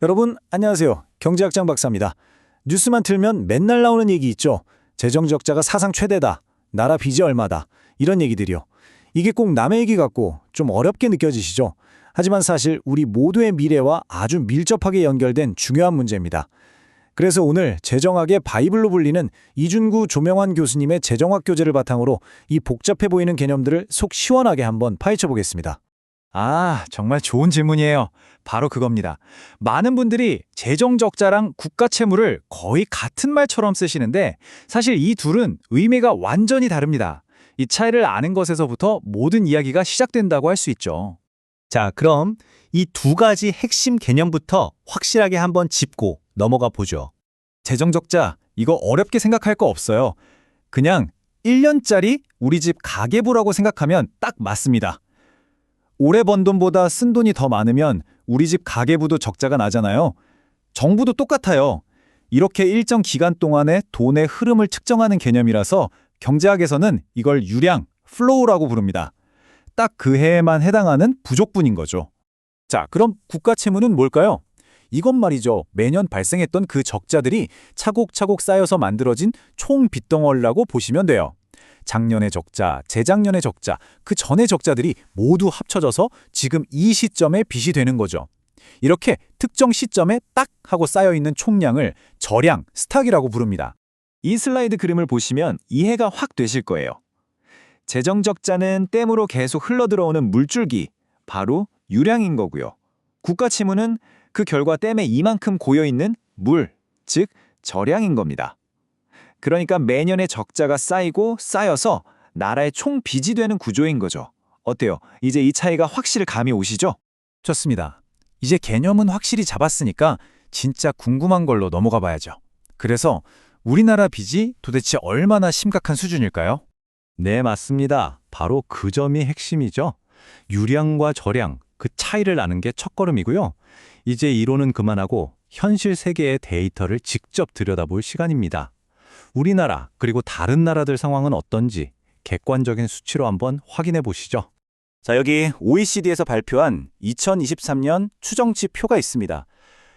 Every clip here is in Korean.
여러분 안녕하세요. 경제학장 박사입니다. 뉴스만 틀면 맨날 나오는 얘기 있죠. 재정 적자가 사상 최대다. 나라 빚이 얼마다. 이런 얘기들이요. 이게 꼭 남의 얘기 같고 좀 어렵게 느껴지시죠? 하지만 사실 우리 모두의 미래와 아주 밀접하게 연결된 중요한 문제입니다. 그래서 오늘 재정학의 바이블로 불리는 이준구 조명환 교수님의 재정학 교재를 바탕으로 이 복잡해 보이는 개념들을 속 시원하게 한번 파헤쳐 보겠습니다. 정말 좋은 질문이에요. 바로 그겁니다. 많은 분들이 재정 적자랑 국가 채무를 거의 같은 말처럼 쓰시는데 사실 이 둘은 의미가 완전히 다릅니다. 이 차이를 아는 것에서부터 모든 이야기가 시작된다고 할 수 있죠. 자, 그럼 이 두 가지 핵심 개념부터 확실하게 한번 짚고 넘어가 보죠. 재정 적자, 이거 어렵게 생각할 거 없어요. 그냥 1년짜리 우리 집 가계부라고 생각하면 딱 맞습니다. 올해 번 돈보다 쓴 돈이 더 많으면 우리 집 가계부도 적자가 나잖아요. 정부도 똑같아요. 이렇게 일정 기간 동안의 돈의 흐름을 측정하는 개념이라서 경제학에서는 이걸 유량, 플로우라고 부릅니다. 딱 그 해에만 해당하는 부족분인 거죠. 자, 그럼 국가 채무는 뭘까요? 이것 말이죠. 매년 발생했던 그 적자들이 차곡차곡 쌓여서 만들어진 총 빚덩어리라고 보시면 돼요. 작년의 적자, 재작년의 적자, 그 전의 적자들이 모두 합쳐져서 지금 이 시점에 빚이 되는 거죠. 이렇게 특정 시점에 딱 하고 쌓여있는 총량을 저량, 스탁이라고 부릅니다. 이 슬라이드 그림을 보시면 이해가 확 되실 거예요. 재정 적자는 댐으로 계속 흘러들어오는 물줄기, 바로 유량인 거고요. 국가 채무는 그 결과 댐에 이만큼 고여있는 물, 즉 저량인 겁니다. 그러니까 매년의 적자가 쌓이고 쌓여서 나라의 총 빚이 되는 구조인 거죠. 어때요? 이제 이 차이가 확실히 감이 오시죠? 좋습니다. 이제 개념은 확실히 잡았으니까 진짜 궁금한 걸로 넘어가 봐야죠. 그래서 우리나라 빚이 도대체 얼마나 심각한 수준일까요? 네, 맞습니다. 바로 그 점이 핵심이죠. 유량과 저량, 그 차이를 아는 게 첫걸음이고요. 이제 이론은 그만하고 현실 세계의 데이터를 직접 들여다볼 시간입니다. 우리나라 그리고 다른 나라들 상황은 어떤지 객관적인 수치로 한번 확인해 보시죠. 자, 여기 OECD에서 발표한 2023년 추정치 표가 있습니다.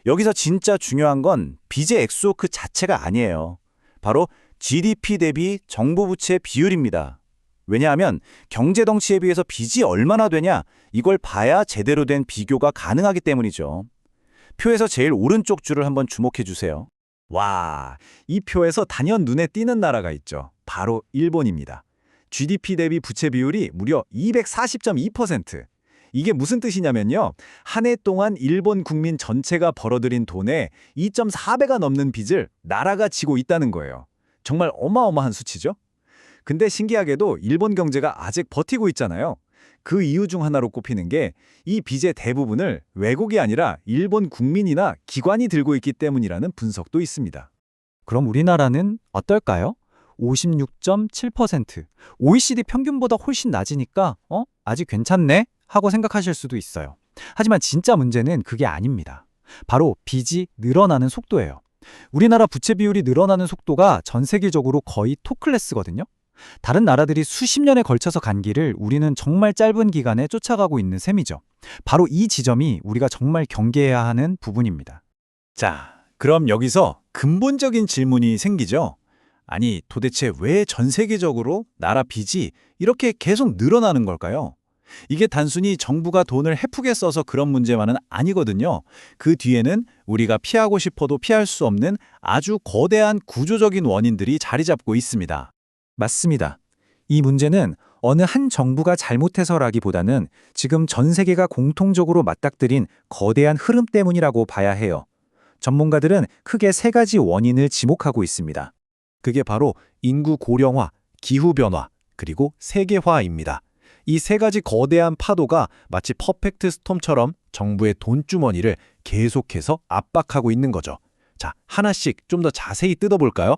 여기서 진짜 중요한 건 빚의 액수 그 자체가 아니에요. 바로 GDP 대비 정부 부채 비율입니다. 왜냐하면 경제 덩치에 비해서 빚이 얼마나 되냐 이걸 봐야 제대로 된 비교가 가능하기 때문이죠. 표에서 제일 오른쪽 줄을 한번 주목해 주세요. 와, 이 표에서 단연 눈에 띄는 나라가 있죠. 바로 일본입니다. GDP 대비 부채 비율이 무려 240.2%. 이게 무슨 뜻이냐면요. 한 해 동안 일본 국민 전체가 벌어들인 돈의 2.4배가 넘는 빚을 나라가 지고 있다는 거예요. 정말 어마어마한 수치죠? 근데 신기하게도 일본 경제가 아직 버티고 있잖아요. 그 이유 중 하나로 꼽히는 게 이 빚의 대부분을 외국이 아니라 일본 국민이나 기관이 들고 있기 때문이라는 분석도 있습니다. 그럼 우리나라는 어떨까요? 56.7%. OECD 평균보다 훨씬 낮으니까 아직 괜찮네? 하고 생각하실 수도 있어요. 하지만 진짜 문제는 그게 아닙니다. 바로 빚이 늘어나는 속도예요. 우리나라 부채 비율이 늘어나는 속도가 전 세계적으로 거의 톱클래스거든요. 다른 나라들이 수십 년에 걸쳐서 간 길을 우리는 정말 짧은 기간에 쫓아가고 있는 셈이죠. 바로 이 지점이 우리가 정말 경계해야 하는 부분입니다. 자, 그럼 여기서 근본적인 질문이 생기죠. 아니, 도대체 왜 전 세계적으로 나라 빚이 이렇게 계속 늘어나는 걸까요? 이게 단순히 정부가 돈을 헤프게 써서 그런 문제만은 아니거든요. 그 뒤에는 우리가 피하고 싶어도 피할 수 없는 아주 거대한 구조적인 원인들이 자리 잡고 있습니다. 맞습니다. 이 문제는 어느 한 정부가 잘못해서라기보다는 지금 전 세계가 공통적으로 맞닥뜨린 거대한 흐름 때문이라고 봐야 해요. 전문가들은 크게 세 가지 원인을 지목하고 있습니다. 그게 바로 인구 고령화, 기후변화, 그리고 세계화입니다. 이 세 가지 거대한 파도가 마치 퍼펙트 스톰처럼 정부의 돈주머니를 계속해서 압박하고 있는 거죠. 자, 하나씩 좀 더 자세히 뜯어볼까요?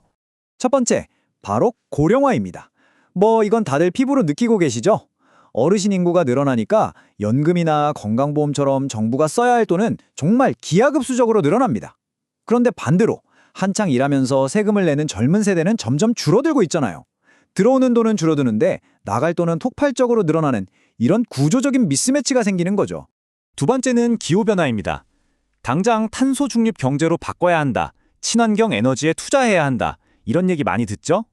첫 번째, 바로 고령화입니다. 이건 다들 피부로 느끼고 계시죠? 어르신 인구가 늘어나니까 연금이나 건강보험처럼 정부가 써야 할 돈은 정말 기하급수적으로 늘어납니다. 그런데 반대로 한창 일하면서 세금을 내는 젊은 세대는 점점 줄어들고 있잖아요. 들어오는 돈은 줄어드는데 나갈 돈은 폭발적으로 늘어나는 이런 구조적인 미스매치가 생기는 거죠. 두 번째는 기후변화입니다. 당장 탄소 중립 경제로 바꿔야 한다. 친환경 에너지에 투자해야 한다. 이런 얘기 많이 듣죠?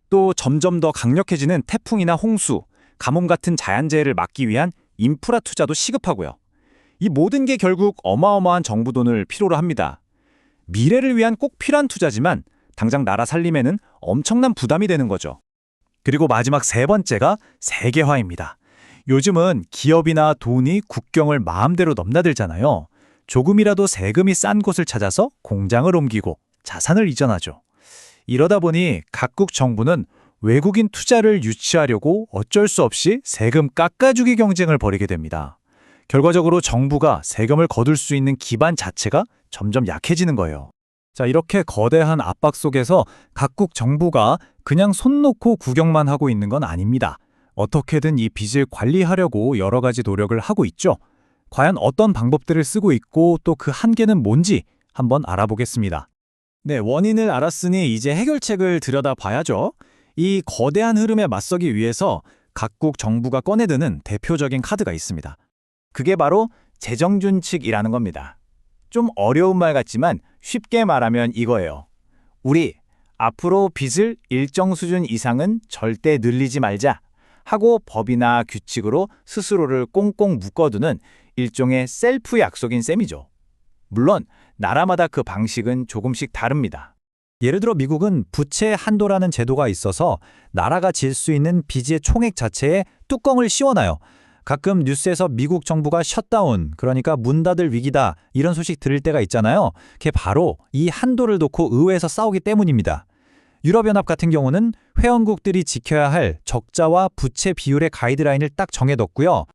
또 점점 더 강력해지는 태풍이나 홍수, 가뭄 같은 자연재해를 막기 위한 인프라 투자도 시급하고요. 이 모든 게 결국 어마어마한 정부 돈을 필요로 합니다. 미래를 위한 꼭 필요한 투자지만 당장 나라 살림에는 엄청난 부담이 되는 거죠. 그리고 마지막 세 번째가 세계화입니다. 요즘은 기업이나 돈이 국경을 마음대로 넘나들잖아요. 조금이라도 세금이 싼 곳을 찾아서 공장을 옮기고 자산을 이전하죠. 이러다 보니 각국 정부는 외국인 투자를 유치하려고 어쩔 수 없이 세금 깎아주기 경쟁을 벌이게 됩니다. 결과적으로 정부가 세금을 거둘 수 있는 기반 자체가 점점 약해지는 거예요. 자, 이렇게 거대한 압박 속에서 각국 정부가 그냥 손 놓고 구경만 하고 있는 건 아닙니다. 어떻게든 이 빚을 관리하려고 여러 가지 노력을 하고 있죠. 과연 어떤 방법들을 쓰고 있고 또 그 한계는 뭔지 한번 알아보겠습니다. 네, 원인을 알았으니 이제 해결책을 들여다봐야죠. 이 거대한 흐름에 맞서기 위해서 각국 정부가 꺼내드는 대표적인 카드가 있습니다. 그게 바로 재정준칙이라는 겁니다. 좀 어려운 말 같지만 쉽게 말하면 이거예요. 우리 앞으로 빚을 일정 수준 이상은 절대 늘리지 말자 하고 법이나 규칙으로 스스로를 꽁꽁 묶어두는 일종의 셀프 약속인 셈이죠. 물론 나라마다 그 방식은 조금씩 다릅니다. 예를 들어 미국은 부채 한도라는 제도가 있어서 나라가 질 수 있는 빚의 총액 자체에 뚜껑을 씌워놔요. 가끔 뉴스에서 미국 정부가 셧다운, 그러니까 문 닫을 위기다 이런 소식 들을 때가 있잖아요. 그게 바로 이 한도를 놓고 의회에서 싸우기 때문입니다. 유럽연합 같은 경우는 회원국들이 지켜야 할 적자와 부채 비율의 가이드라인을 딱 정해뒀고요.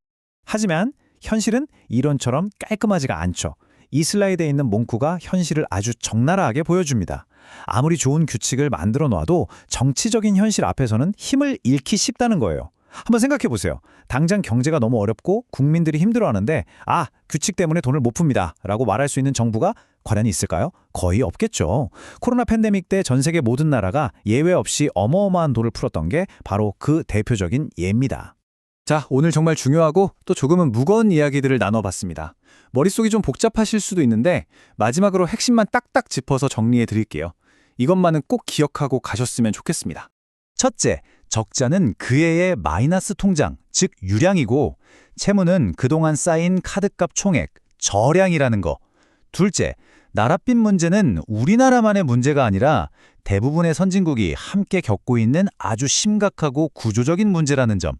하지만 현실은 이론처럼 깔끔하지가 않죠. 이 슬라이드에 있는 몽쿠가 현실을 아주 적나라하게 보여줍니다. 아무리 좋은 규칙을 만들어 놔도 정치적인 현실 앞에서는 힘을 잃기 쉽다는 거예요. 한번 생각해 보세요. 당장 경제가 너무 어렵고 국민들이 힘들어하는데 규칙 때문에 돈을 못 풉니다 라고 말할 수 있는 정부가 과연 있을까요? 거의 없겠죠. 코로나 팬데믹 때 전 세계 모든 나라가 예외 없이 어마어마한 돈을 풀었던 게 바로 그 대표적인 예입니다. 자, 오늘 정말 중요하고 또 조금은 무거운 이야기들을 나눠봤습니다. 머릿속이 좀 복잡하실 수도 있는데 마지막으로 핵심만 딱딱 짚어서 정리해 드릴게요. 이것만은 꼭 기억하고 가셨으면 좋겠습니다. 첫째, 적자는 그 해의 마이너스 통장, 즉 유량이고 채무는 그동안 쌓인 카드값 총액, 저량이라는 거. 둘째, 나랏빚 문제는 우리나라만의 문제가 아니라 대부분의 선진국이 함께 겪고 있는 아주 심각하고 구조적인 문제라는 점.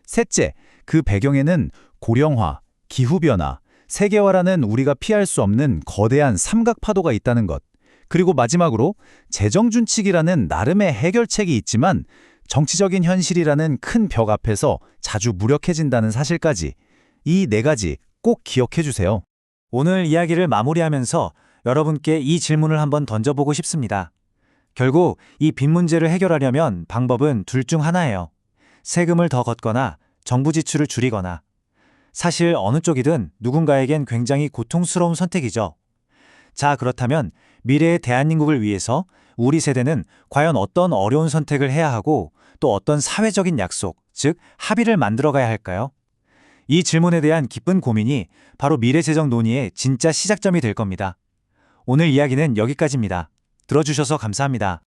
셋째, 그 배경에는 고령화, 기후변화, 세계화라는 우리가 피할 수 없는 거대한 삼각파도가 있다는 것. 그리고 마지막으로 재정준칙이라는 나름의 해결책이 있지만 정치적인 현실이라는 큰 벽 앞에서 자주 무력해진다는 사실까지 이 네 가지 꼭 기억해 주세요. 오늘 이야기를 마무리하면서 여러분께 이 질문을 한번 던져보고 싶습니다. 결국 이 빚 문제를 해결하려면 방법은 둘 중 하나예요. 세금을 더 걷거나 정부 지출을 줄이거나. 사실 어느 쪽이든 누군가에겐 굉장히 고통스러운 선택이죠. 자, 그렇다면 미래의 대한민국을 위해서 우리 세대는 과연 어떤 어려운 선택을 해야 하고 또 어떤 사회적인 약속, 즉 합의를 만들어가야 할까요? 이 질문에 대한 깊은 고민이 바로 미래재정 논의의 진짜 시작점이 될 겁니다. 오늘 이야기는 여기까지입니다. 들어주셔서 감사합니다.